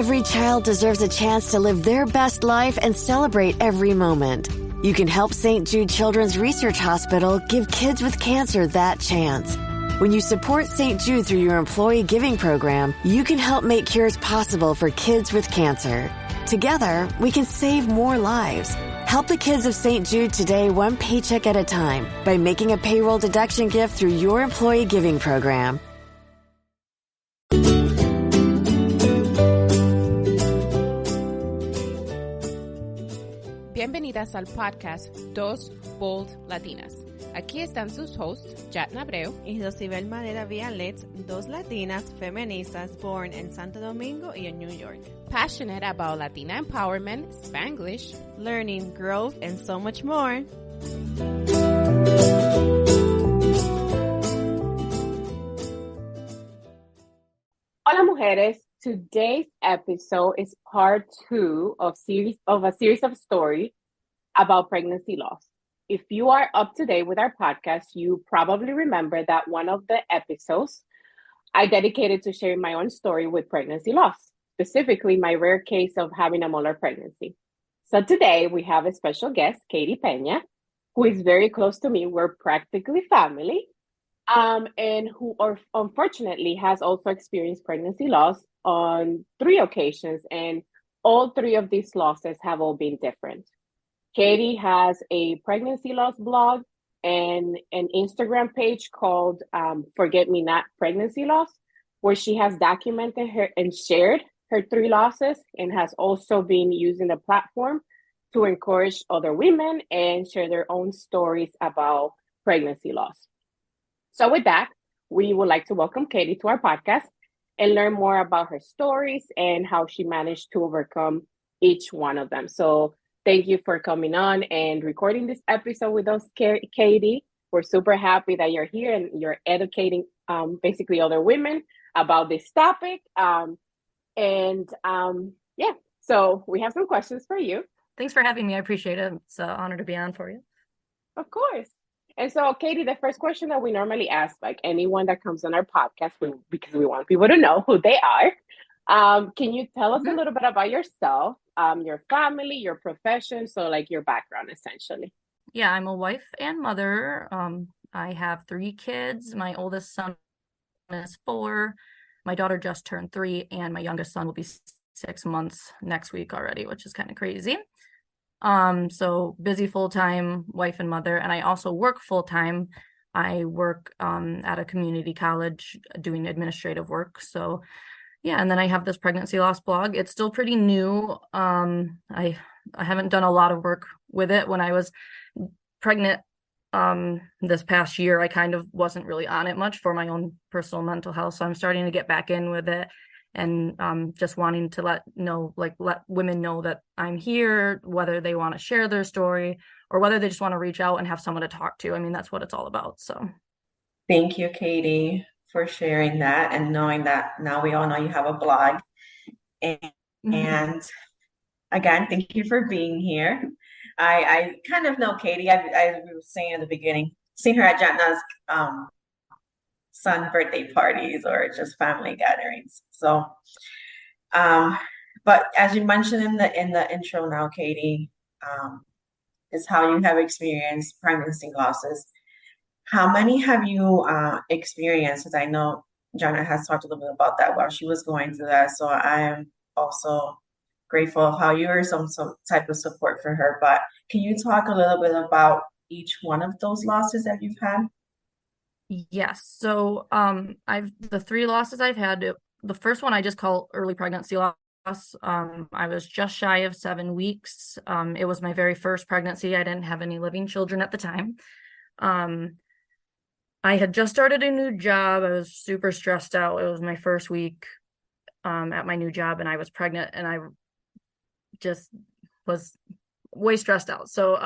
Every child deserves a chance to live their best life and celebrate every moment. You can help St. Jude Children's Research Hospital give kids with cancer that chance. When you support St. Jude through your employee giving program, you can help make cures possible for kids with cancer. Together, we can save more lives. Help the kids of St. Jude today one paycheck at a time by making a payroll deduction gift through your employee giving program. Bienvenidas al podcast Dos Bold Latinas. Aquí están sus hosts, Jatna Abreu y Josibel Madera Vialet, dos latinas feministas born in Santo Domingo y in New York. Passionate about Latina empowerment, Spanglish, learning, growth, and so much more. Hola mujeres, today's episode is part 2 of a series of stories about pregnancy loss. If you are up to date with our podcast, you probably remember that one of the episodes I dedicated to sharing my own story with pregnancy loss, specifically my rare case of having a molar pregnancy. So today we have a special guest, Katie Pena, who is very close to me. We're practically family, and who unfortunately has also experienced pregnancy loss on 3 occasions, and all 3 of these losses have all been different. Katie has a pregnancy loss blog and an Instagram page called Forget Me Not Pregnancy Loss, where she has documented her and shared her 3 losses, and has also been using the platform to encourage other women and share their own stories about pregnancy loss. So with that, we would like to welcome Katie to our podcast and learn more about her stories and how she managed to overcome each one of them. So thank you for coming on and recording this episode with us, Katie. We're super happy that you're here and you're educating basically other women about this topic. So we have some questions for you. Thanks for having me. I appreciate it. It's an honor to be on for you. Of course. And so, Katie, the first question that we normally ask, like anyone that comes on our podcast, because we want people to know who they are, can you tell us a little bit about yourself, your family, your profession, so like your background, essentially? Yeah, I'm a wife and mother. I have 3 kids. My oldest son is 4. My daughter just turned 3, and my youngest son will be 6 months next week already, which is kind of crazy. So busy full-time wife and mother, and I also work full-time. I work at a community college doing administrative work. So yeah, and then I have this pregnancy loss blog. It's still pretty new. I haven't done a lot of work with it. When I was pregnant this past year, I kind of wasn't really on it much for my own personal mental health. So I'm starting to get back in with it, and just wanting to let women know that I'm here, whether they want to share their story or whether they just want to reach out and have someone to talk to. I mean, that's what it's all about. So thank you, Katie, for sharing that and knowing that now we all know you have a blog. And again, thank you for being here. I kind of know Katie. I was saying in the beginning, seen her at Jatna's son birthday parties or just family gatherings. So, but as you mentioned in the intro now, Katie, is how you have experienced pregnancy losses. How many have you experienced? Because I know Jana has talked a little bit about that while she was going through that. So I am also grateful of how you were some type of support for her. But can you talk a little bit about each one of those losses that you've had? Yes. So the 3 losses I've had, the first one I just call early pregnancy loss. I was just shy of 7 weeks. It was my very first pregnancy. I didn't have any living children at the time. I had just started a new job. I was super stressed out. It was my first week at my new job, and I was pregnant, and I just was way stressed out. So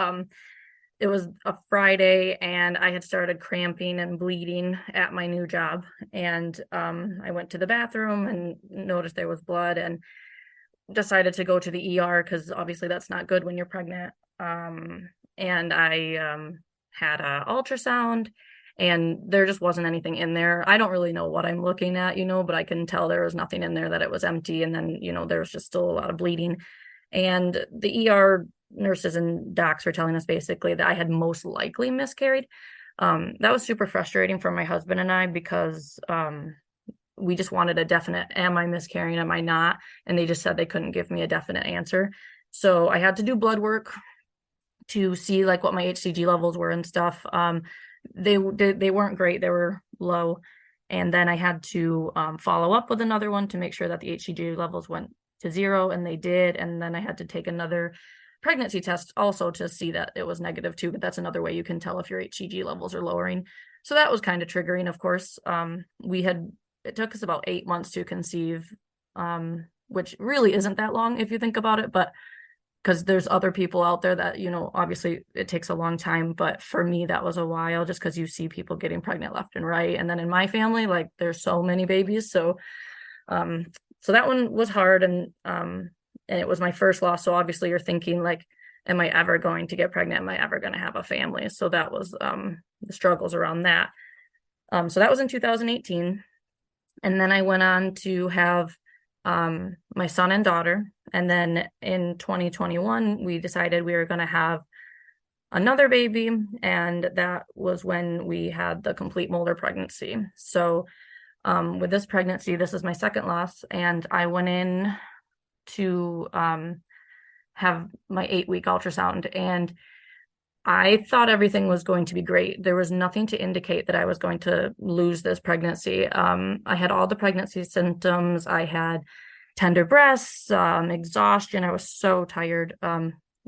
it was a Friday, and I had started cramping and bleeding at my new job. And I went to the bathroom and noticed there was blood, and decided to go to the ER because obviously that's not good when you're pregnant. And I had an ultrasound, and there just wasn't anything in there. I don't really know what I'm looking at, but I can tell there was nothing in there, that it was empty. And then, there was just still a lot of bleeding. And the ER nurses and docs were telling us basically that I had most likely miscarried. That was super frustrating for my husband and I, because we just wanted a definite, am I miscarrying, am I not? And they just said they couldn't give me a definite answer. So I had to do blood work to see like what my HCG levels were and stuff. They weren't great, they were low. And then I had to follow up with another one to make sure that the HCG levels went to 0, and they did. And then I had to take another pregnancy test also to see that it was negative too, but that's another way you can tell if your HCG levels are lowering. So that was kind of triggering, of course. It took us about 8 months to conceive, which really isn't that long if you think about it, but because there's other people out there that, obviously it takes a long time, but for me, that was a while, just because you see people getting pregnant left and right. And then in my family, like, there's so many babies. So that one was hard, and it was my first loss. So obviously you're thinking like, am I ever going to get pregnant? Am I ever going to have a family? So that was the struggles around that. So that was in 2018. And then I went on to have my son and daughter. And then in 2021, we decided we were going to have another baby. And that was when we had the complete molar pregnancy. So with this pregnancy, this is my second loss. And I went in to have my 8-week ultrasound, and I thought everything was going to be great. There was nothing to indicate that I was going to lose this pregnancy. I had all the pregnancy symptoms. I had tender breasts, exhaustion. I was so tired.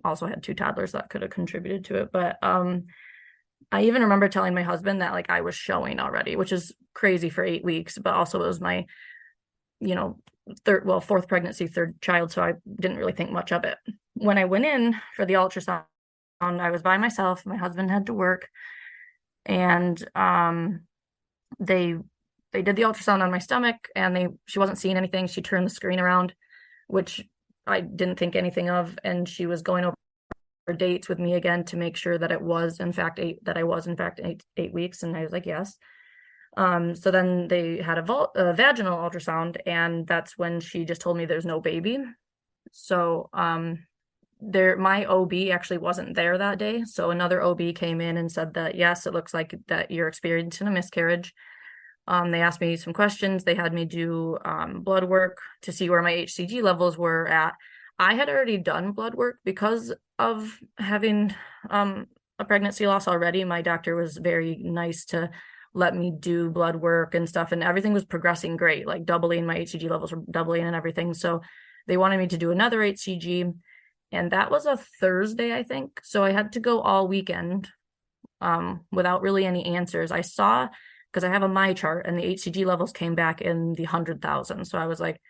Also had 2 toddlers that could have contributed to it. But I even remember telling my husband that like I was showing already, which is crazy for 8 weeks, but also it was my, fourth pregnancy, third child. So I didn't really think much of it. When I went in for the ultrasound, I was by myself. My husband had to work, and they did the ultrasound on my stomach, and she wasn't seeing anything. She turned the screen around, which I didn't think anything of, and she was going over dates with me again to make sure that it was in fact 8 weeks, and I was like, yes. So then they had a vaginal ultrasound, and that's when she just told me there's no baby. So my OB actually wasn't there that day. So another OB came in and said that, yes, it looks like that you're experiencing a miscarriage. They asked me some questions. They had me do blood work to see where my HCG levels were at. I had already done blood work because of having a pregnancy loss already. My doctor was very nice to let me do blood work and stuff, and everything was progressing great, like doubling. My HCG levels were doubling and everything. So they wanted me to do another HCG. And that was a Thursday, I think. So I had to go all weekend without really any answers. I saw, because I have a my chart, and the HCG levels came back in the 100,000. So I was like,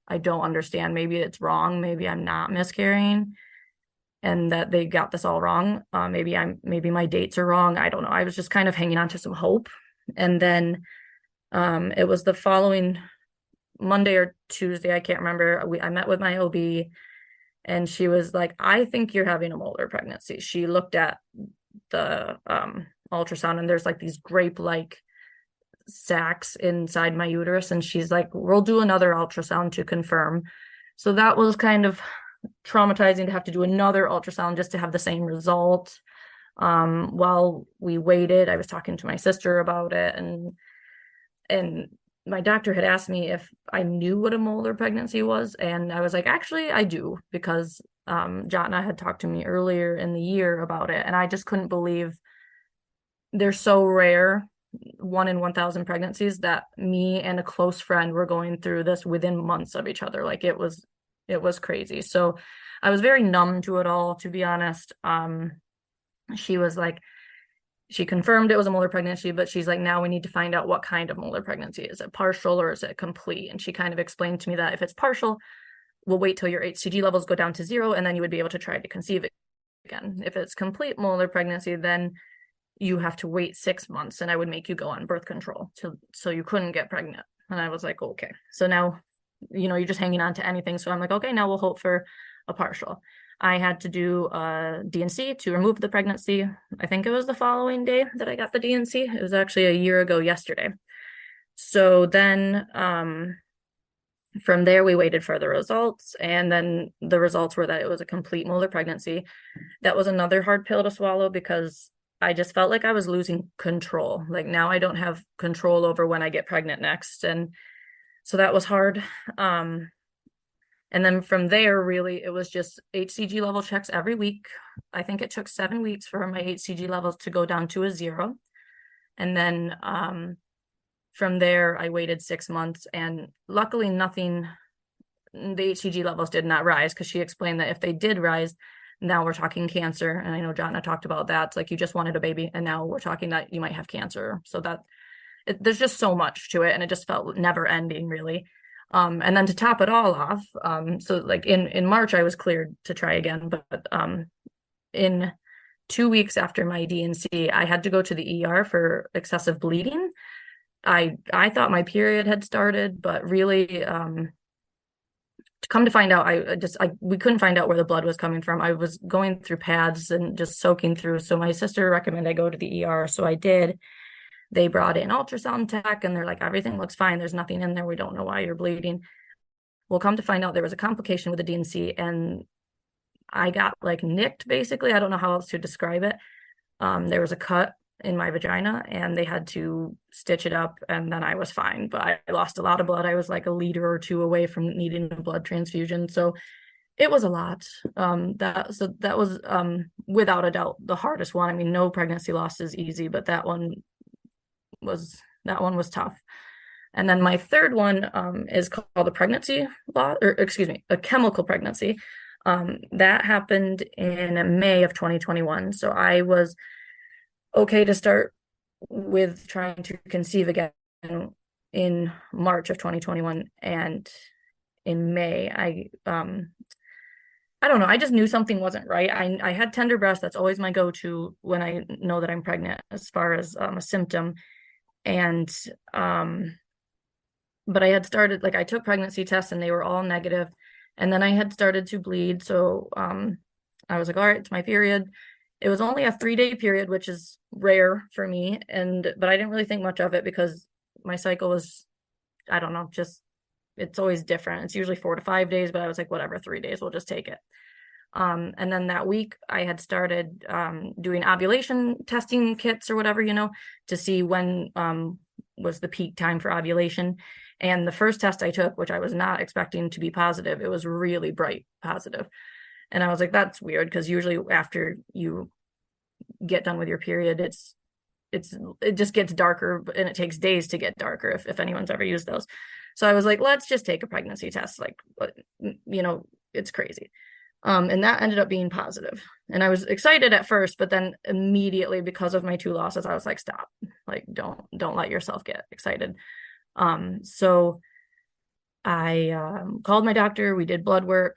I don't understand. Maybe it's wrong. Maybe I'm not miscarrying, and that they got this all wrong. Maybe my dates are wrong. I don't know. I was just kind of hanging on to some hope. And then it was the following Monday or Tuesday, I can't remember. I met with my OB. And she was like, I think you're having a molar pregnancy. She looked at the ultrasound, and there's like these grape-like sacs inside my uterus. And she's like, we'll do another ultrasound to confirm. So that was kind of traumatizing to have to do another ultrasound just to have the same result. While we waited, I was talking to my sister about it, and my doctor had asked me if I knew what a molar pregnancy was. And I was like, actually, I do, because Jatna had talked to me earlier in the year about it. And I just couldn't believe they're so rare, 1 in 1,000 pregnancies, that me and a close friend were going through this within months of each other. Like it was crazy. So I was very numb to it all, to be honest. She was like, she confirmed it was a molar pregnancy, but she's like, now we need to find out what kind of molar pregnancy. Is it partial or is it complete? And she kind of explained to me that if it's partial, we'll wait till your HCG levels go down to 0, and then you would be able to try to conceive it again. If it's complete molar pregnancy, then you have to wait 6 months, and I would make you go on birth control so you couldn't get pregnant. And I was like, okay. So now, you're just hanging on to anything. So I'm like, okay, now we'll hope for a partial. I had to do a D&C to remove the pregnancy. I think it was the following day that I got the D&C. It was actually a year ago yesterday. So then from there, we waited for the results, and then the results were that it was a complete molar pregnancy. That was another hard pill to swallow because I just felt like I was losing control. Like now I don't have control over when I get pregnant next. And so that was hard. And then from there, really, it was just HCG level checks every week. I think it took 7 weeks for my HCG levels to go down to a 0. And then from there, I waited 6 months, and luckily the HCG levels did not rise, because she explained that if they did rise, now we're talking cancer. And I know Jonna talked about that. It's like you just wanted a baby, and now we're talking that you might have cancer. So there's just so much to it, and it just felt never ending, really. And then to top it all off, so like in March, I was cleared to try again, but in 2 weeks after my D&C, I had to go to the ER for excessive bleeding. I thought my period had started, but really, to come to find out, we couldn't find out where the blood was coming from. I was going through pads and just soaking through. So my sister recommended I go to the ER. So I did. They brought in ultrasound tech, and they're like, everything looks fine. There's nothing in there. We don't know why you're bleeding. Well, come to find out, there was a complication with the D&C, and I got like nicked, basically. I don't know how else to describe it. There was a cut in my vagina, and they had to stitch it up, and then I was fine. But I lost a lot of blood. I was like a liter or 2 away from needing a blood transfusion. So it was a lot. That was without a doubt the hardest one. I mean, no pregnancy loss is easy, but that one was tough. And then my third one is called a pregnancy loss, or excuse me, a chemical pregnancy. That happened in May of 2021. So I was okay to start with trying to conceive again in March of 2021. And in May, I don't know, I just knew something wasn't right. I had tender breast. That's always my go-to when I know that I'm pregnant, as far as a symptom. And but I had started, like, I took pregnancy tests and they were all negative, and then I had started to bleed. So I was like, all right, it's my period. It was only a 3-day period, which is rare for me, but I didn't really think much of it because my cycle was, I don't know, just, it's always different. It's usually 4 to 5 days, but I was like, whatever, 3 days, we'll just take it. And then that week I had started doing ovulation testing kits or whatever, to see when was the peak time for ovulation. And the first test I took, which I was not expecting to be positive, it was really bright positive. And I was like, that's weird, because usually after you get done with your period, it just gets darker, and it takes days to get darker if anyone's ever used those. So I was like, let's just take a pregnancy test. Like, it's crazy. And that ended up being positive. And I was excited at first, but then immediately, because of my 2 losses, I was like, stop, like, don't let yourself get excited. So I called my doctor. We did blood work.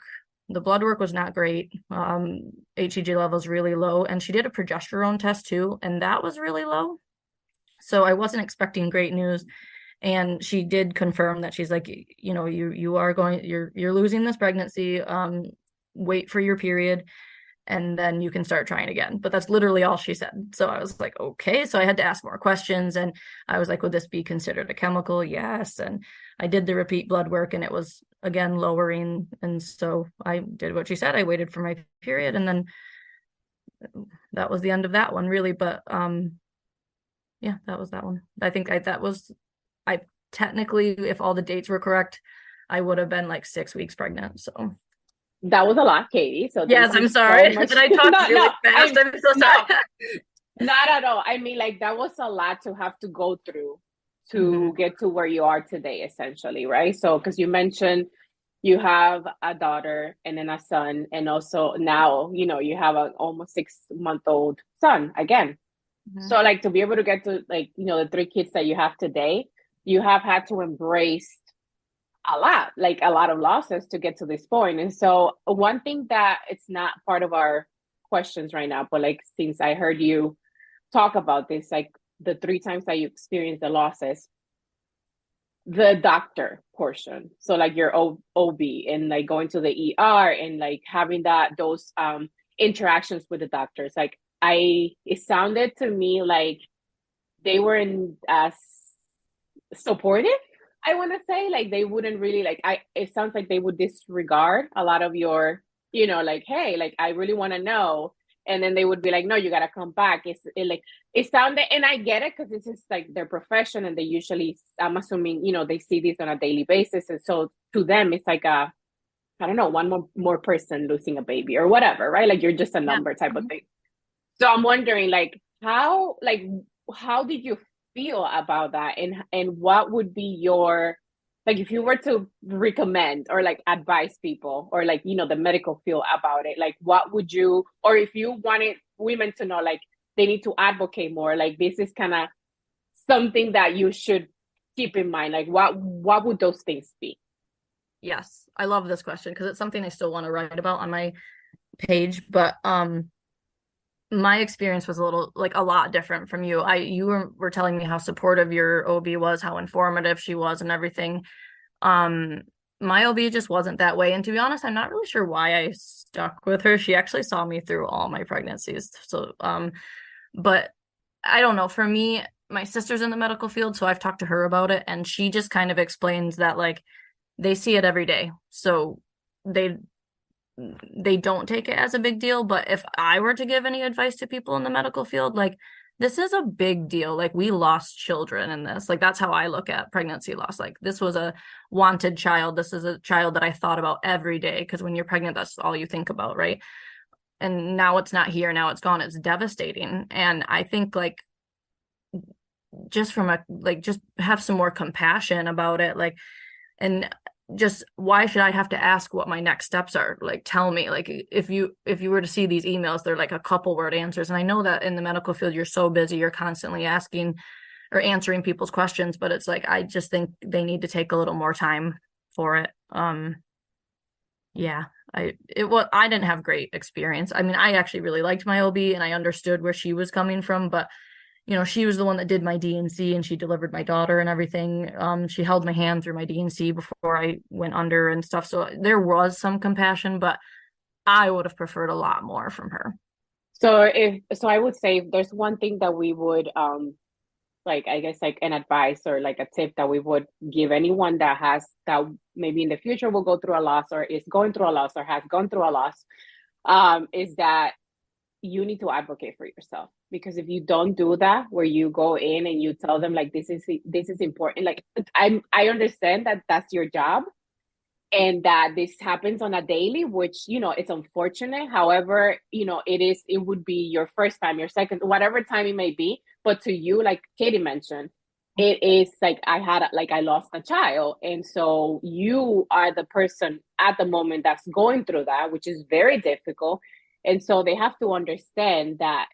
The blood work was not great. HCG levels really low. And she did a progesterone test too, and that was really low. So I wasn't expecting great news. And she did confirm that she's like, you're losing this pregnancy. Wait for your period, and then you can start trying again. But that's literally all she said. So I was like, okay. So I had to ask more questions, and I was like, would this be considered a chemical? Yes. And I did the repeat blood work, and it was again lowering. And so I did what she said. I waited for my period, and then that was the end of that one, really. But yeah, that was that one. I think I technically, if all the dates were correct, I would have been like 6 weeks pregnant. So that was a lot, Katie. So yes, I'm sorry that I talked really fast. I'm so sorry. Not at all. I mean, like, that was a lot to have to go through to get to where you are today, essentially, right? So, because you mentioned you have a daughter and then a son, and also now, you have an almost 6-month-old son again. So, like, to be able to get to, like, the 3 kids that you have today, you have had to embrace a lot of losses to get to this point. And so one thing that it's not part of our questions right now, but like, since I heard you talk about this, like the 3 times that you experienced the losses, the doctor portion. So like your OB and like going to the ER and like having those interactions with the doctors. Like it sounded to me like they weren't as supportive. I want to say like they wouldn't really like it sounds like they would disregard a lot of your, like, hey, like I really want to know. And then they would be like, no, you got to come back. It sounded, and I get it because this is like their profession and they usually, I'm assuming, they see this on a daily basis. And so to them, it's like I don't know, one more person losing a baby or whatever, right? Like you're just a number type of thing. So I'm wondering how did you feel about that, and what would be your, like, if you were to recommend or like advise people or like the medical field about it, like what would you, or if you wanted women to know like they need to advocate more, like this is kind of something that you should keep in mind, like what would those things be? Yes, I love this question because it's something I still want to write about on my page, but my experience was a lot different from you. You were telling me how supportive your OB was, how informative she was and everything. My OB just wasn't that way. And to be honest, I'm not really sure why I stuck with her. She actually saw me through all my pregnancies. So, but I don't know. For me, my sister's in the medical field, so I've talked to her about it, and she just kind of explains that like they see it every day. So they don't take it as a big deal. But if I were to give any advice to people in the medical field, like this is a big deal. Like we lost children in this. Like that's how I look at pregnancy loss. Like this was a wanted child. This is a child that I thought about every day because when you're pregnant, that's all you think about, right? And now it's not here. Now it's gone. It's devastating. And I think like just just have some more compassion about it. Like, and just why should I have to ask what my next steps are? Like tell me, like if you were to see these emails, they're like a couple word answers. And I know that in the medical field, you're so busy, you're constantly asking or answering people's questions, but it's like, I just think they need to take a little more time for it. Yeah, I didn't have great experience. I mean, I actually really liked my OB and I understood where she was coming from, but she was the one that did my D&C and she delivered my daughter and everything. She held my hand through my D&C before I went under and stuff. So there was some compassion, but I would have preferred a lot more from her. So I would say if there's one thing that we would like, I guess like an advice or like a tip that we would give anyone that maybe in the future will go through a loss or is going through a loss or has gone through a loss, is that you need to advocate for yourself. Because if you don't do that, where you go in and you tell them like this is important, like I understand that that's your job and that this happens on a daily, which it's unfortunate. However, it would be your first time, your second, whatever time it may be, but to you, like Katie mentioned, it is like I lost a child, and so you are the person at the moment that's going through that, which is very difficult. And so they have to understand that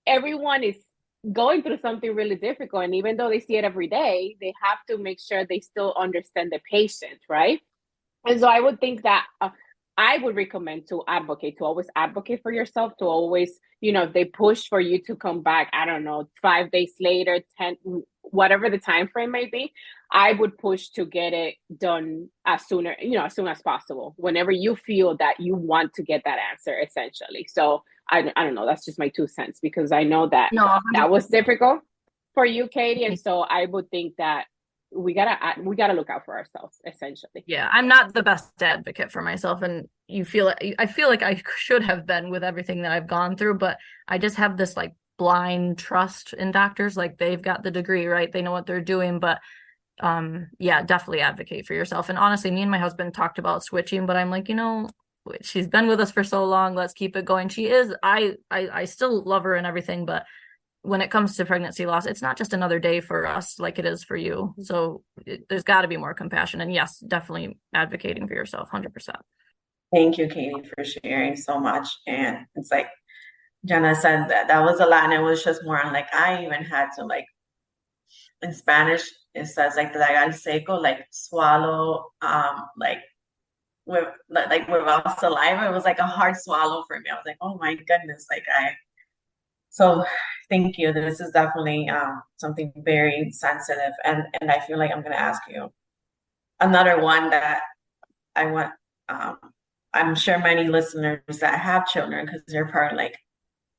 everyone is going through something really difficult. And even though they see it every day, they have to make sure they still understand the patient, right? And so I would think that I would recommend to always advocate for yourself, to always, if they push for you to come back, I don't know, 5 days later, 10, whatever the time frame may be, I would push to get it done as soon as possible, whenever you feel that you want to get that answer, essentially. So I don't know, that's just my 2 cents, because I know that that was difficult for you, Katie. And so I would think that we gotta look out for ourselves, essentially. Yeah, I'm not the best advocate for myself, and I feel like I should have been with everything that I've gone through, but I just have this like blind trust in doctors. Like they've got the degree, right? They know what they're doing, but yeah, definitely advocate for yourself. And honestly, me and my husband talked about switching, but I'm like, she's been with us for so long, let's keep it going. She is, I still love her and everything, but when it comes to pregnancy loss, it's not just another day for us like it is for you. So there's got to be more compassion. And yes, definitely advocating for yourself, 100%. Thank you, Katie, for sharing so much. And it's like Jenna said, that was a lot. And it was just more on like, I even had to like, in Spanish, it says like tragar seco, like swallow, like without saliva. It was like a hard swallow for me. I was like, oh my goodness. So Thank you. This is definitely something very sensitive, and I feel like I'm going to ask you another one that I want. Um, I'm sure many listeners that have children, because they're probably like,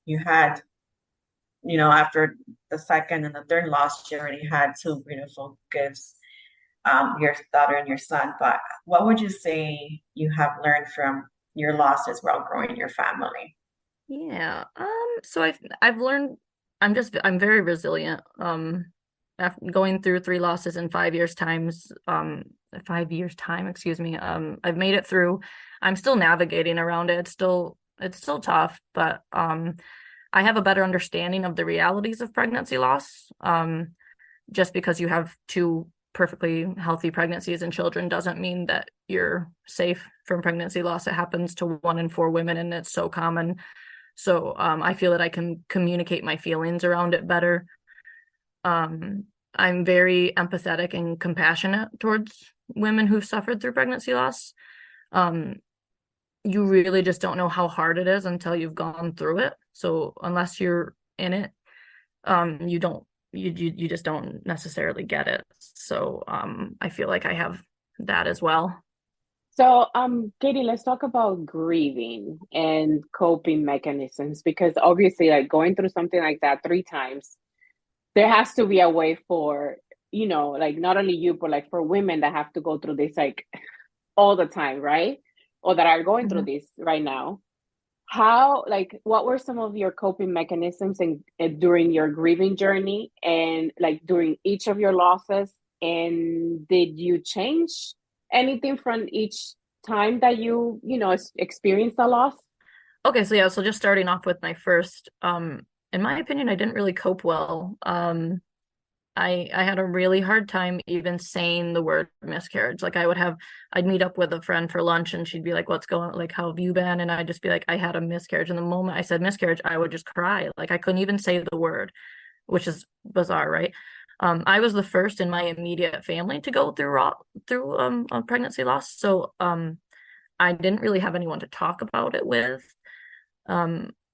you had, after the second and the third loss, you already had two beautiful gifts, your daughter and your son. But what would you say you have learned from your losses while growing your family? Yeah. So I've learned I'm very resilient. After going through three losses in 5 years times, 5 years time, excuse me. I've made it through. I'm still navigating around it. It's still tough, but I have a better understanding of the realities of pregnancy loss. Just because you have two perfectly healthy pregnancies and children doesn't mean that you're safe from pregnancy loss. It happens to 1 in 4 women, and it's so common. So I feel that I can communicate my feelings around it better. I'm very empathetic and compassionate towards women who've suffered through pregnancy loss. Um, you really just don't know how hard it is until you've gone through it. So unless you're in it, you don't you just don't necessarily get it. So I feel like I have that as well. So, Katie, let's talk about grieving and coping mechanisms because obviously, like going through something like that 3 times, there has to be a way for, like not only you, but like for women that have to go through this like all the time, right? Or that are going through Mhm. this right now. How, like, what were some of your coping mechanisms during your grieving journey and like during each of your losses? And did you change anything from each time that you experienced a loss? Okay, so yeah, so just starting off with my first, in my opinion, I didn't really cope well. I had a really hard time even saying the word miscarriage. Like I'd meet up with a friend for lunch and she'd be like, "What's going, like, how have you been?" And I'd just be like, "I had a miscarriage." And the moment I said miscarriage, I would just cry. Like I couldn't even say the word, which is bizarre, right? I was the first in my immediate family to go through a pregnancy loss. So I didn't really have anyone to talk about it with.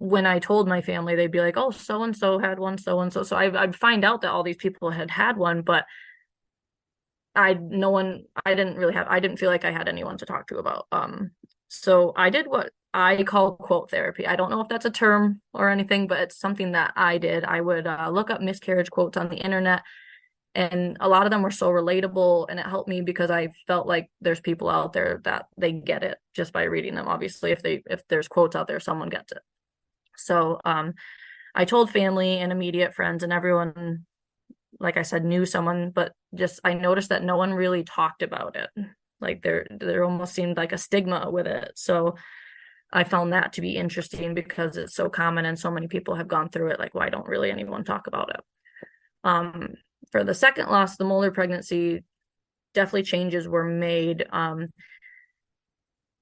When I told my family, they'd be like, "Oh, so and so had one, so and so." So I'd find out that all these people had one, but no one, I didn't feel like I had anyone to talk to about. So I did what I call quote therapy. I don't know if that's a term or anything, but it's something that I did. I would look up miscarriage quotes on the internet, and a lot of them were so relatable, and it helped me because I felt like there's people out there that they get it just by reading them. Obviously, if there's quotes out there, someone gets it. So I told family and immediate friends, and everyone, like I said, knew someone, but just I noticed that no one really talked about it. Like there almost seemed like a stigma with it. So I found that to be interesting because it's so common and so many people have gone through it. Like, why don't really anyone talk about it? Um, for the second loss, the molar pregnancy, definitely changes were made.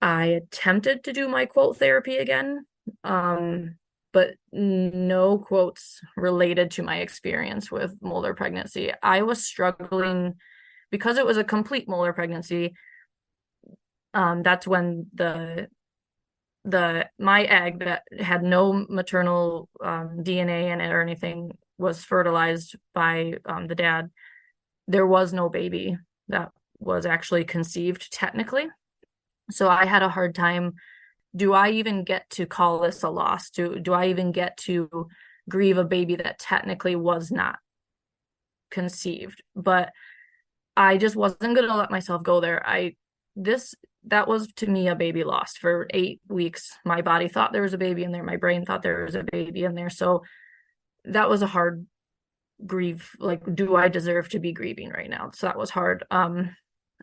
I attempted to do my quote therapy again, but no quotes related to my experience with molar pregnancy. I was struggling because it was a complete molar pregnancy. That's when the my egg that had no maternal DNA in it or anything was fertilized by the dad. There was no baby that was actually conceived technically. So I had a hard time. Do I even get to call this a loss? Do I even get to grieve a baby that technically was not conceived? But I just wasn't going to let myself go there. That was to me a baby lost for 8 weeks. My body thought there was a baby in there. My brain thought there was a baby in there. So that was a hard grieve. Like, do I deserve to be grieving right now? So that was hard.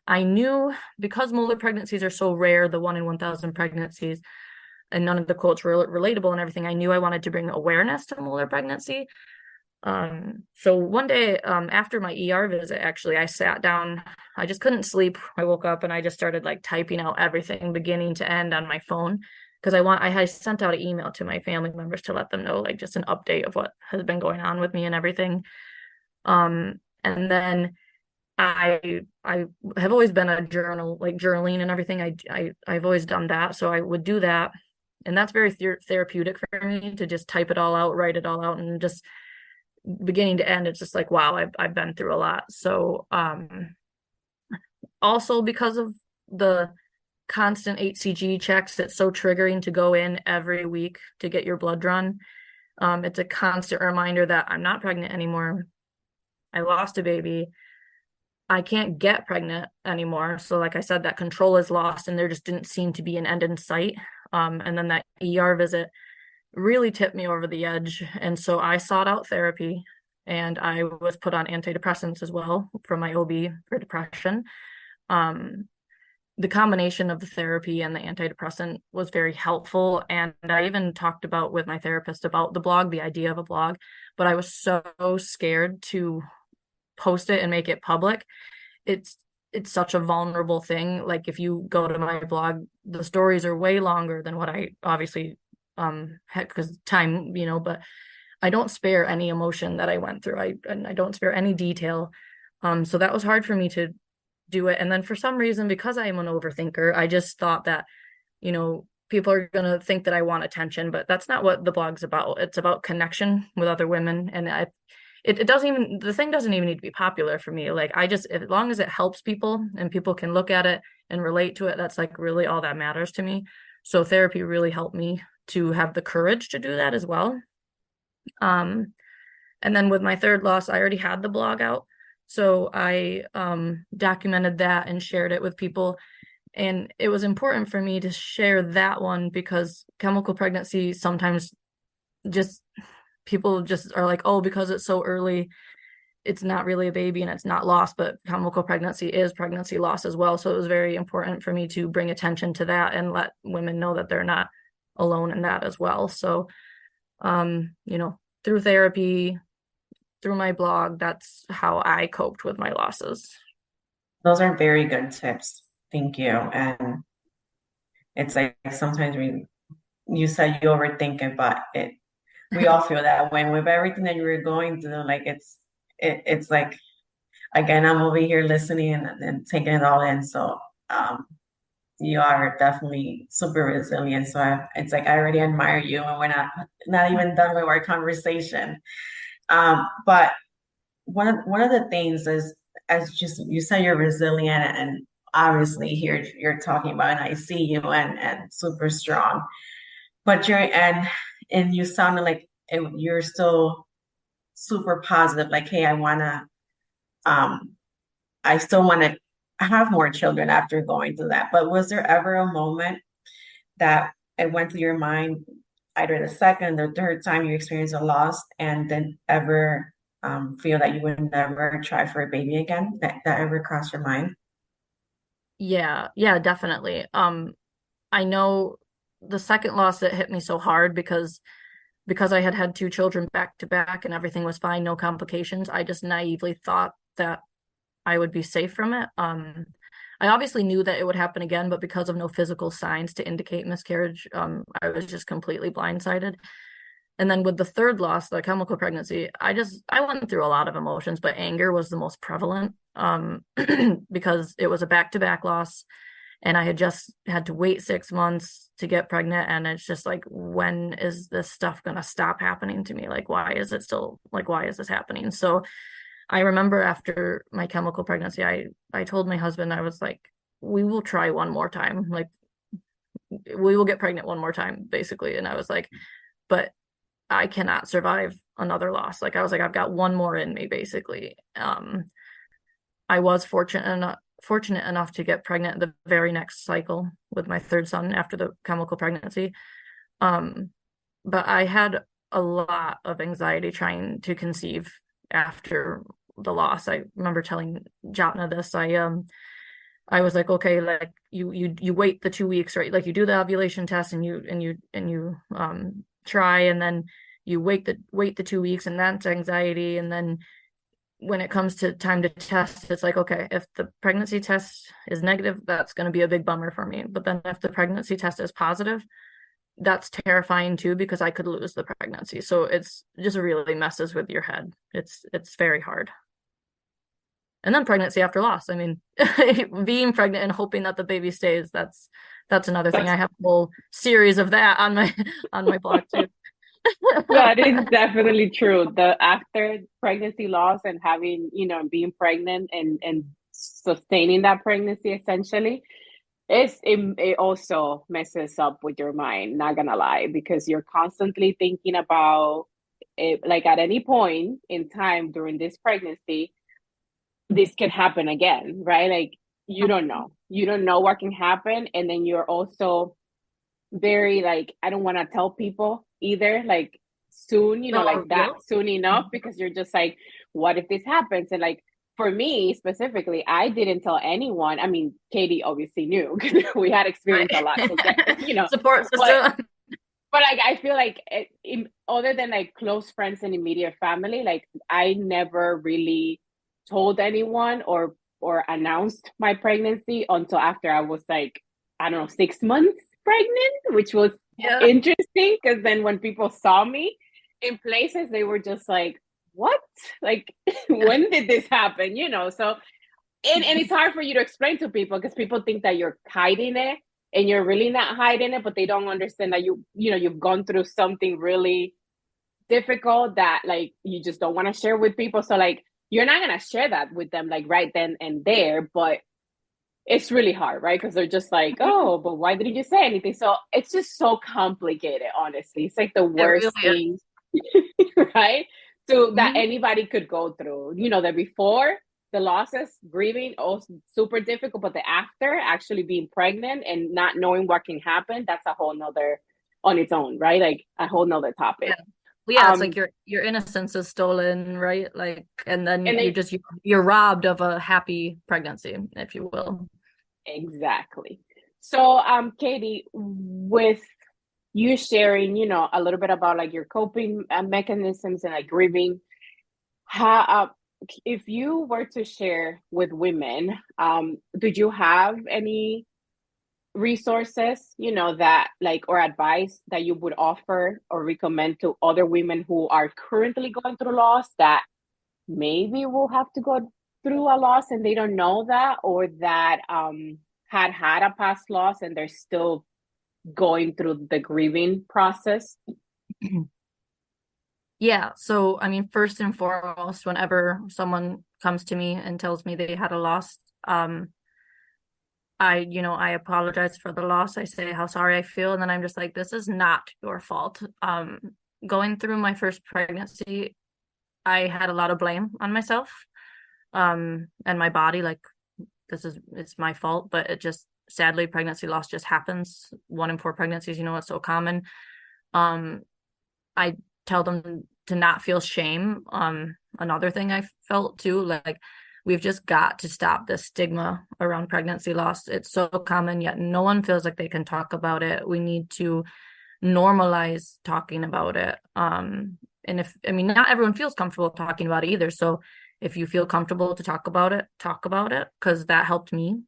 I knew because molar pregnancies are so rare, the 1 in 1,000 pregnancies, and none of the quotes were relatable and everything, I knew I wanted to bring awareness to molar pregnancy. So one day, after my ER visit, actually, I sat down. I just couldn't sleep. I woke up and I just started like typing out everything beginning to end on my phone because I had sent out an email to my family members to let them know like just an update of what has been going on with me and everything. And then I have always been a journaling and everything. I've always done that. So I would do that. And that's very therapeutic for me to just type it all out, write it all out, and just beginning to end, it's just like, wow, I've been through a lot. So also because of the constant HCG checks, it's so triggering to go in every week to get your blood drawn. It's a constant reminder that I'm not pregnant anymore. I lost a baby. I can't get pregnant anymore. So like I said, that control is lost, and there just didn't seem to be an end in sight. And then that ER visit really tipped me over the edge. And so I sought out therapy, and I was put on antidepressants as well from my OB for depression. The combination of the therapy and the antidepressant was very helpful. And I even talked about with my therapist about the blog, the idea of a blog, but I was so scared to post it and make it public. It's such a vulnerable thing. Like if you go to my blog, the stories are way longer than what I obviously had, because time, but I don't spare any emotion that I went through. I don't spare any detail. So that was hard for me to do it. And then for some reason, because I am an overthinker, I just thought that, people are going to think that I want attention, but that's not what the blog's about. It's about connection with other women. And the thing doesn't even need to be popular for me. Like as long as it helps people and people can look at it and relate to it, that's like really all that matters to me. So therapy really helped me to have the courage to do that as well. And then with my third loss, I already had the blog out. So I documented that and shared it with people. And it was important for me to share that one because chemical pregnancy sometimes people just are like, oh, because it's so early, it's not really a baby and it's not lost, but chemical pregnancy is pregnancy loss as well. So it was very important for me to bring attention to that and let women know that they're not alone in that as well. So, through therapy, through my blog, that's how I coped with my losses. Those are very good tips. Thank you. And it's like sometimes you said you overthink it, but we all feel that way with everything that you were going through. Like it's like, again, I'm over here listening and taking it all in. So you are definitely super resilient. So it's like I already admire you, and we're not even done with our conversation. But one of the things is, as just you said, you're resilient, and obviously here you're talking about, and I see you and super strong. But and you sounded like you're still super positive. Like, hey, I still want to have more children after going through that. But was there ever a moment that it went through your mind, either the second or third time you experienced a loss, and then ever feel that you would never try for a baby again? That ever crossed your mind? Yeah, definitely. I know the second loss that hit me so hard because I had two children back to back and everything was fine, no complications. I just naively thought that I would be safe from it. I obviously knew that it would happen again, but because of no physical signs to indicate miscarriage, I was just completely blindsided. And then with the third loss, the chemical pregnancy, I went through a lot of emotions, but anger was the most prevalent, because it was a back-to-back loss and I had just had to wait 6 months to get pregnant. And it's just like, when is this stuff going to stop happening to me? Like, why is this happening? So I remember after my chemical pregnancy, I told my husband, I was like, we will try one more time. Like, we will get pregnant one more time, basically. And I was like, but I cannot survive another loss. Like, I was like, I've got one more in me, basically. I was fortunate enough to get pregnant the very next cycle with my third son after the chemical pregnancy. But I had a lot of anxiety trying to conceive after the loss. I remember telling Jatna this. I was like, okay, like you wait the 2 weeks, right? Like you do the ovulation test and you try, and then you wait the 2 weeks, and that's anxiety. And then when it comes to time to test, it's like, okay, if the pregnancy test is negative, that's going to be a big bummer for me. But then if the pregnancy test is positive, that's terrifying too, because I could lose the pregnancy. So it's just really messes with your head. It's very hard. And then pregnancy after loss. I mean, being pregnant and hoping that the baby stays, that's that's another thing. I have a whole series of that on my blog too. That is definitely true. The after pregnancy loss and having, being pregnant and sustaining that pregnancy essentially, it also messes up with your mind, not gonna lie, because you're constantly thinking about it, like at any point in time during this pregnancy, this can happen again, right? Like you don't know. You don't know what can happen. And then you're also very like, I don't want to tell people either, like soon, like Oh, that yep. soon enough, because you're just like, what if this happens? And like for me specifically, I didn't tell anyone. I mean, Katie obviously knew because we had experienced a lot together, Support but system. like I feel like other than like close friends and immediate family, like I never really told anyone or announced my pregnancy until after I was like, I don't know, 6 months pregnant, which was Yeah. interesting because then when people saw me in places, they were just like, what? Like, when did this happen? So and it's hard for you to explain to people because people think that you're hiding it and you're really not hiding it, but they don't understand that you've gone through something really difficult that like you just don't want to share with people. So like you're not gonna share that with them like right then and there, but it's really hard, right? Because they're just like, oh, but why didn't you say anything? So it's just so complicated, honestly. It's like the It really worst is. thing, right? So that Mhm. anybody could go through. The before, the losses, grieving, also super difficult, but the after, actually being pregnant and not knowing what can happen, that's a whole nother on its own, right? Like a whole nother Yeah. topic. Well, yeah, it's like Um, your innocence is stolen, right? Like, and then and then you're robbed of a happy pregnancy, if you will. exactly. So, Katie, with you sharing, a little bit about like your coping mechanisms and like grieving, how, if you were to share with women, did you have any resources, that like, or advice that you would offer or recommend to other women who are currently going through loss that maybe will have to go through a loss and they don't know that, or that had a past loss and they're still going through the grieving process? Yeah, so I mean, first and foremost, whenever someone comes to me and tells me they had a loss, I apologize for the loss. I say how sorry I feel, and then I'm just like, this is not your fault. Going through my first pregnancy, I had a lot of blame on myself, and my body, like it's my fault, but it just sadly pregnancy loss just happens. 1 in 4 pregnancies, it's so common. I tell them to not feel shame. Another thing I felt too, like we've just got to stop the stigma around pregnancy loss. It's so common, yet no one feels like they can talk about it. We need to normalize talking about it. And not everyone feels comfortable talking about it either. So if you feel comfortable to talk about it, because that helped me.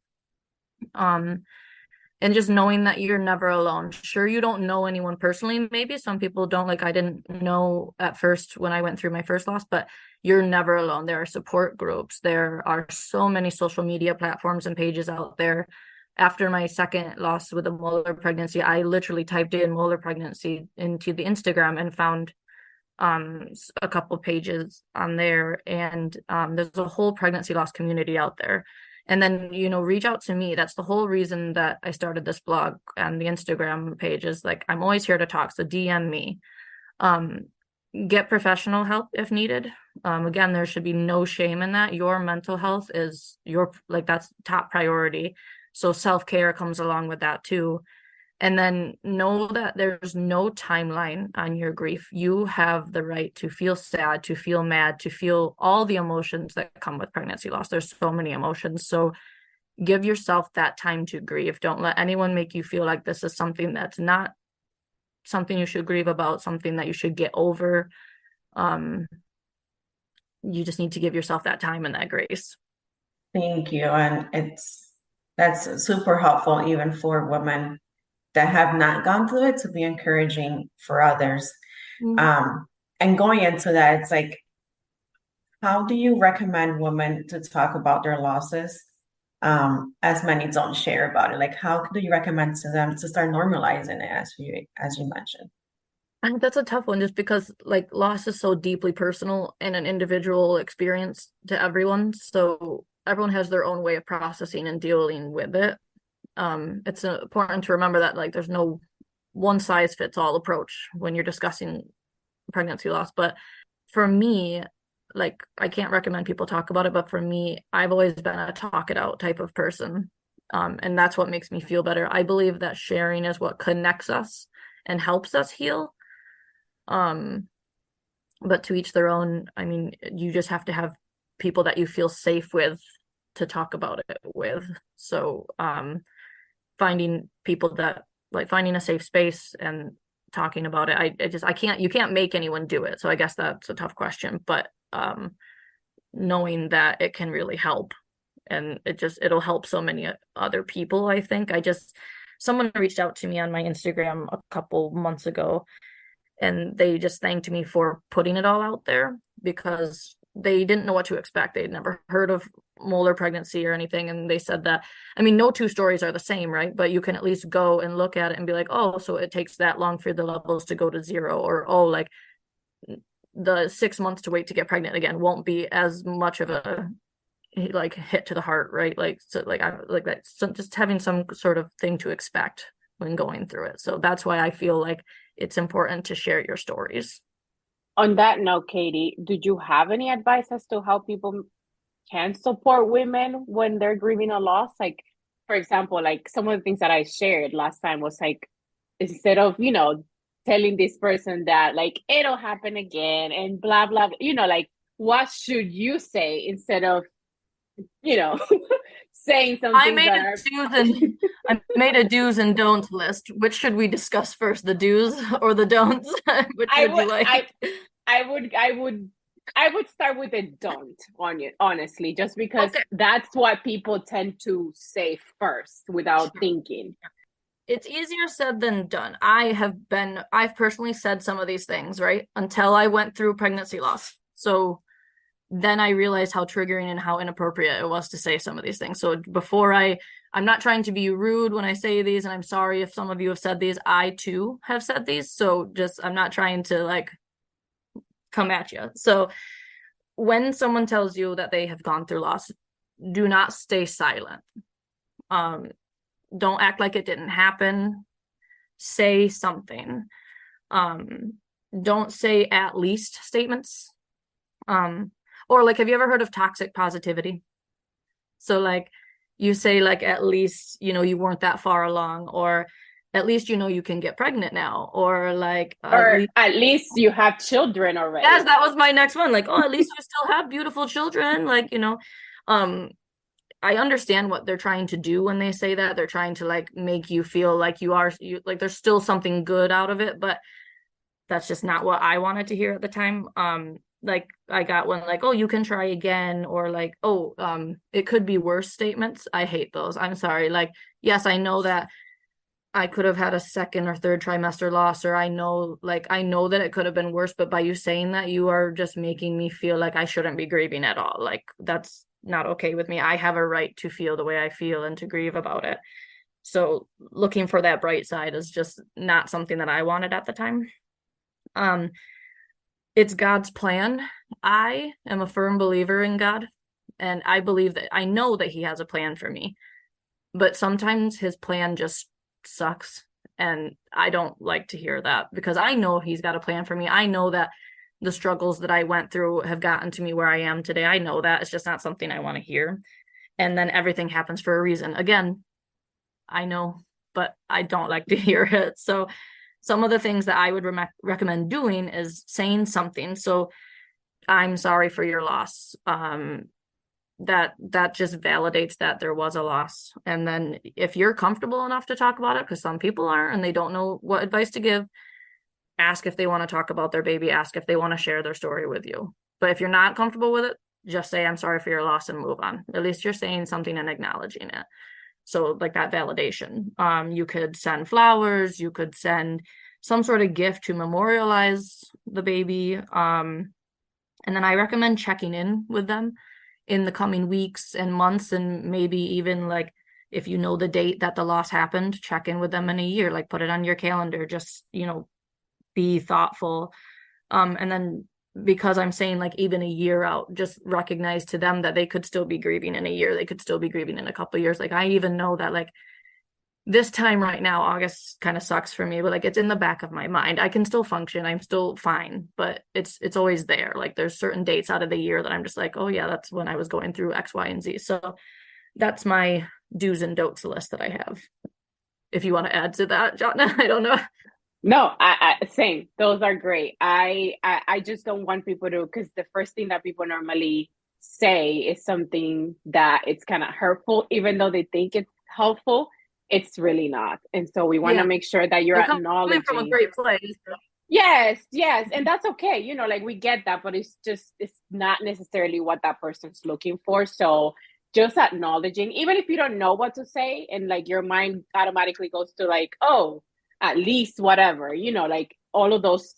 And just knowing that you're never alone. Sure, you don't know anyone personally. Maybe some people don't. Like I didn't know at first when I went through my first loss, but you're never alone. There are support groups. There are so many social media platforms and pages out there. After my second loss with a molar pregnancy, I literally typed in molar pregnancy into the Instagram and found a couple pages on there, and there's a whole pregnancy loss community out there. And then reach out to me. That's the whole reason that I started this blog and the Instagram page, is like I'm always here to talk, so DM me. Get professional help if needed. Again, there should be no shame in that. Your mental health is that's top priority, so self-care comes along with that too. And then know that there's no timeline on your grief. You have the right to feel sad, to feel mad, to feel all the emotions that come with pregnancy loss. There's so many emotions. So give yourself that time to grieve. Don't let anyone make you feel like this is something that's not something you should grieve about, something that you should get over. You just need to give yourself that time and that grace. Thank you. And that's super helpful even for women that have not gone through it, to be encouraging for others. And going into that, it's like, how do you recommend women to talk about their losses as many don't share about it. Like, how do you recommend to them to start normalizing it, as you mentioned? I think that's a tough one just because like loss is so deeply personal and an individual experience to everyone. So everyone has their own way of processing and dealing with it. It's important to remember that like there's no one size fits all approach when you're discussing pregnancy loss. But for me, like I can't recommend people talk about it, but for me, I've always been a talk it out type of person. And that's what makes me feel better. I believe that sharing is what connects us and helps us heal. Um, but to each their own. I mean, you just have to have people that you feel safe with to talk about it with. So, finding people that like finding a safe space and talking about it. I can't, you can't make anyone do it. So I guess that's a tough question, but knowing that it can really help and it'll help so many other people. I think someone reached out to me on my Instagram a couple months ago and they just thanked me for putting it all out there because they didn't know what to expect. They'd never heard of molar pregnancy or anything. And they said that, I mean, no two stories are the same, right? But you can at least go and look at it and be like, oh, so it takes that long for the levels to go to zero, or oh, like the 6 months to wait to get pregnant again won't be as much of a like hit to the heart, right? Like, so like I like that. So just having some sort of thing to expect when going through it. So that's why I feel like it's important to share your stories. On that note, Katie, did you have any advice as to how people can support women when they're grieving a loss? Like, for example, like some of the things that I shared last time was like, instead of, telling this person that like it'll happen again and blah, blah, like what should you say instead of, you know, saying some I things made that a are. do's and I made a do's and don'ts list. Which should we discuss first, the do's or the don'ts? Which I would you would, like? I would start with a don't on it, honestly, just because Okay. that's what people tend to say first without Sure. thinking. It's easier said than done. I've personally said some of these things, right? Until I went through pregnancy loss. So then I realized how triggering and how inappropriate it was to say some of these things. So I'm not trying to be rude when I say these, and I'm sorry if some of you have said these. I too have said these. So I'm not trying to like come at you. So when someone tells you that they have gone through loss, do not stay silent. Don't act like it didn't happen. Say something. Don't say at least statements. Or like, have you ever heard of toxic positivity? So like you say like at least, you weren't that far along, or at least you can get pregnant now, or like at Or least at least you have children yes, already. that was my next one. Like, oh, at least you still have beautiful children. Like, um, I understand what they're trying to do when they say that. They're trying to like make you feel like you like there's still something good out of it, but that's just not what I wanted to hear at the time. Like I got one like, oh, you can try again, or like, oh, it could be worse statements. I hate those. I'm sorry. Like, yes, I know that I could have had a second or third trimester loss, or I know that it could have been worse, but by you saying that, you are just making me feel like I shouldn't be grieving at all. Like that's not okay with me. I have a right to feel the way I feel and to grieve about it. So looking for that bright side is just not something that I wanted at the time. It's God's plan. I am a firm believer in God, and I know that he has a plan for me, but sometimes his plan just sucks. And I don't like to hear that because I know he's got a plan for me. I know that the struggles that I went through have gotten to me where I am today. I know that it's just not something I want to hear. And then everything happens for a reason. Again, I know, but I don't like to hear it. So some of the things that I would recommend doing is saying something. So I'm sorry for your loss. That just validates that there was a loss. And then if you're comfortable enough to talk about it, because some people aren't and they don't know what advice to give, ask if they want to talk about their baby, ask if they want to share their story with you. But if you're not comfortable with it, just say, I'm sorry for your loss and move on. At least you're saying something and acknowledging it. So like that validation. You could send flowers, you could send some sort of gift to memorialize the baby. And then I recommend checking in with them in the coming weeks and months, and maybe even like if you know the date that the loss happened, check in with them in a year, like put it on your calendar, just, be thoughtful. And then because I'm saying like even a year out, just recognize to them that they could still be grieving in a year. They could still be grieving in a couple of years. Like I even know that like this time right now, August kind of sucks for me, but like it's in the back of my mind. I can still function. I'm still fine, but it's always there. Like there's certain dates out of the year that I'm just like, oh yeah, that's when I was going through X, Y, and Z. So that's my do's and don'ts list that I have. If you want to add to that, Jotna, I don't know. No, I same. Those are great. I just don't want people to, because the first thing that people normally say is something that it's kind of hurtful, even though they think it's helpful, it's really not. And so we want to make sure that you're They're coming acknowledging from a great place. Yes, yes. And that's okay. Like we get that, but it's not necessarily what that person's looking for. So just acknowledging, even if you don't know what to say, and like your mind automatically goes to like, oh, at least whatever, like all of those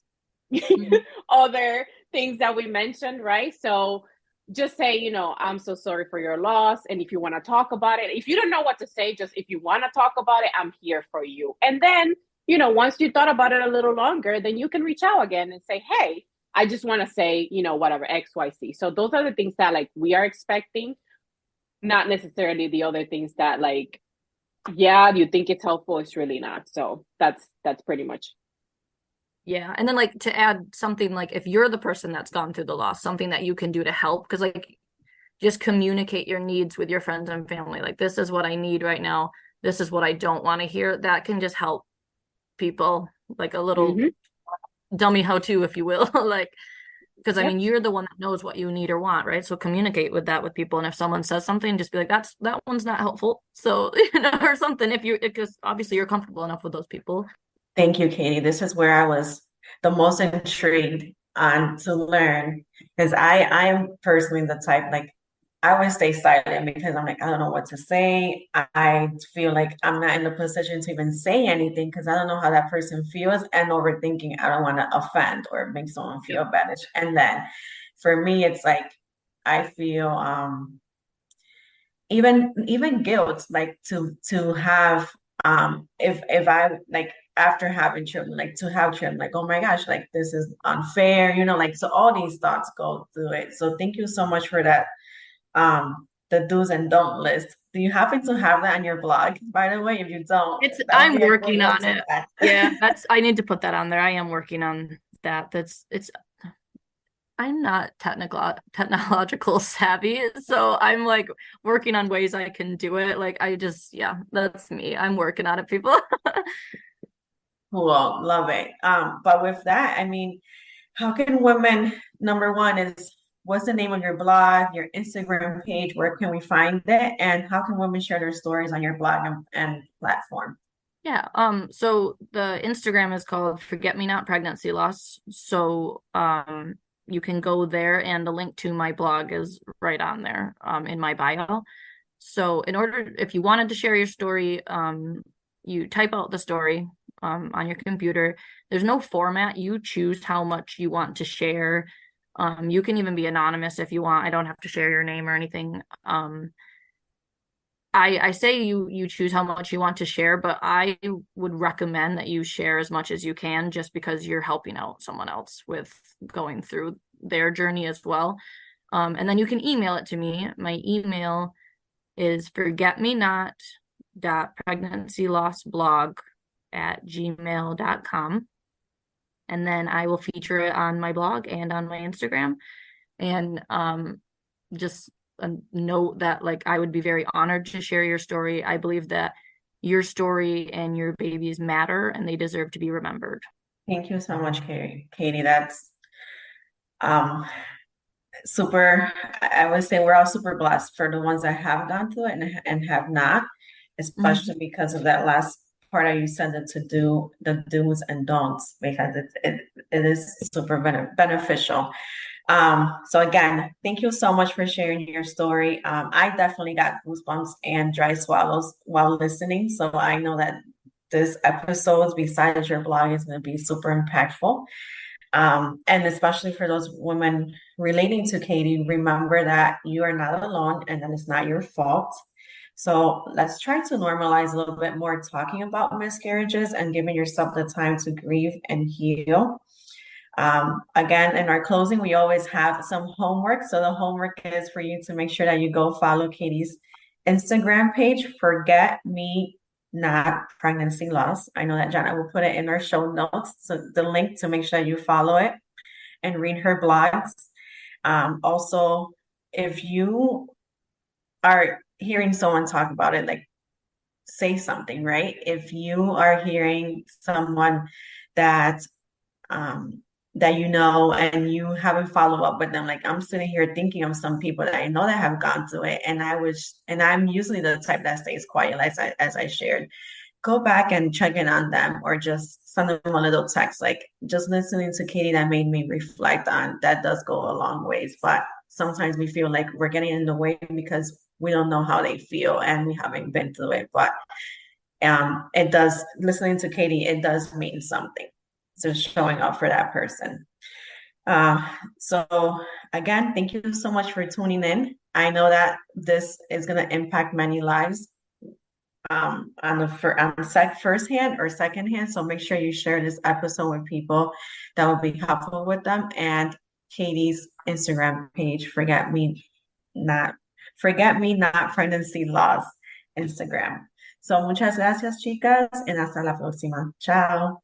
other things that we mentioned, right? So just say, I'm so sorry for your loss. And if you want to talk about it, if you don't know what to say, just if you want to talk about it, I'm here for you. And then, once you thought about it a little longer, then you can reach out again and say, hey, I just want to say, whatever, X, Y, Z. So those are the things that like we are expecting, not necessarily the other things that like, yeah, you think it's helpful, it's really not. So that's pretty much. Yeah. And then like to add something, like if you're the person that's gone through the loss, something that you can do to help, because like just communicate your needs with your friends and family. Like, this is what I need right now. This is what I don't want to hear. That can just help people, like a little dummy how to, if you will. Like, because I mean, you're the one that knows what you need or want, right? So communicate with that with people. And if someone says something, just be like, that one's not helpful. So, or something, because obviously you're comfortable enough with those people. Thank you, Katie. This is where I was the most intrigued on to learn, because I'm personally the type, like I always stay silent because I'm like, I don't know what to say. I feel like I'm not in the position to even say anything because I don't know how that person feels, and overthinking, I don't want to offend or make someone feel bad. And then for me, it's like I feel even guilt, like to have if I like after having children, like to have children, like, oh my gosh, like this is unfair, like, so all these thoughts go through it. So thank you so much for that, the do's and don't list. Do you happen to have that on your blog, by the way? If you don't, I'm working on it. Yeah, I need to put that on there. I am working on that. I'm not technological savvy, so I'm like working on ways I can do it. Like that's me. I'm working on it, people. Cool, love it. But with that, I mean, how can women, number one is, what's the name of your blog, your Instagram page, where can we find it? And how can women share their stories on your blog and platform? Yeah. So the Instagram is called Forget Me Not Pregnancy Loss. So you can go there, and the link to my blog is right on there in my bio. So if you wanted to share your story, you type out the story on your computer. There's no format. You choose how much you want to share. You can even be anonymous if you want. I don't have to share your name or anything. I say you choose how much you want to share, but I would recommend that you share as much as you can, just because you're helping out someone else with going through their journey as well. And then you can email it to me. My email is forgetmenot.pregnancylossblog@gmail.com. And then I will feature it on my blog and on my Instagram. And just a note that, like, I would be very honored to share your story. I believe that your story and your babies matter, and they deserve to be remembered. Thank you so much, Katie. That's super. I would say we're all super blessed for the ones that have gone through it and have not, especially because of that last part that you said, that to do the do's and don'ts, because it is super beneficial. So again, thank you so much for sharing your story. I definitely got goosebumps and dry swallows while listening. So I know that this episode, besides your blog, is going to be super impactful. And especially for those women relating to Katie, remember that you are not alone and that it's not your fault. So let's try to normalize a little bit more talking about miscarriages and giving yourself the time to grieve and heal. Again, in our closing, we always have some homework. So the homework is for you to make sure that you go follow Katie's Instagram page, Forget Me Not Pregnancy Loss. I know that Janet will put it in our show notes. So the link to make sure you follow it and read her blogs. Also, if you are hearing someone talk about it, like say something, right? If you are hearing someone that that you know and you haven't followed up with them, like I'm sitting here thinking of some people that I know that have gone through it, and I'm usually the type that stays quiet, as I shared. Go back and check in on them, or just send them a little text. Like, just listening to Katie, that made me reflect on that does go a long ways. But sometimes we feel like we're getting in the way because we don't know how they feel and we haven't been through it. But it does, listening to Katie, it does mean something. So showing up for that person. So again, thank you so much for tuning in. I know that this is going to impact many lives on the first hand or second hand. So make sure you share this episode with people that will be helpful with them. And Katie's Instagram page, Forget Me Not Pregnancy Loss Instagram. So muchas gracias, chicas, and hasta la próxima. Chao.